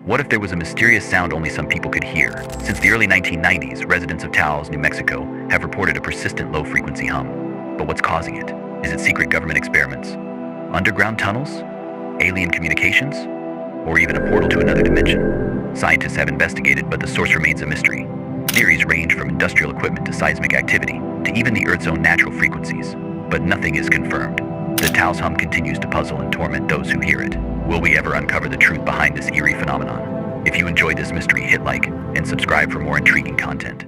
What if there was a mysterious sound only some people could hear? Since the early 1990s, residents of Taos, New Mexico, have reported a persistent low-frequency hum. But what's causing it? Is it secret government experiments? Underground tunnels? Alien communications? Or even a portal to another dimension? Scientists have investigated, but the source remains a mystery. Theories range from industrial equipment to seismic activity, to even the Earth's own natural frequencies. But nothing is confirmed. The Taos hum continues to puzzle and torment those who hear it. Will we ever uncover the truth behind this eerie phenomenon? If you enjoyed this mystery, hit like and subscribe for more intriguing content.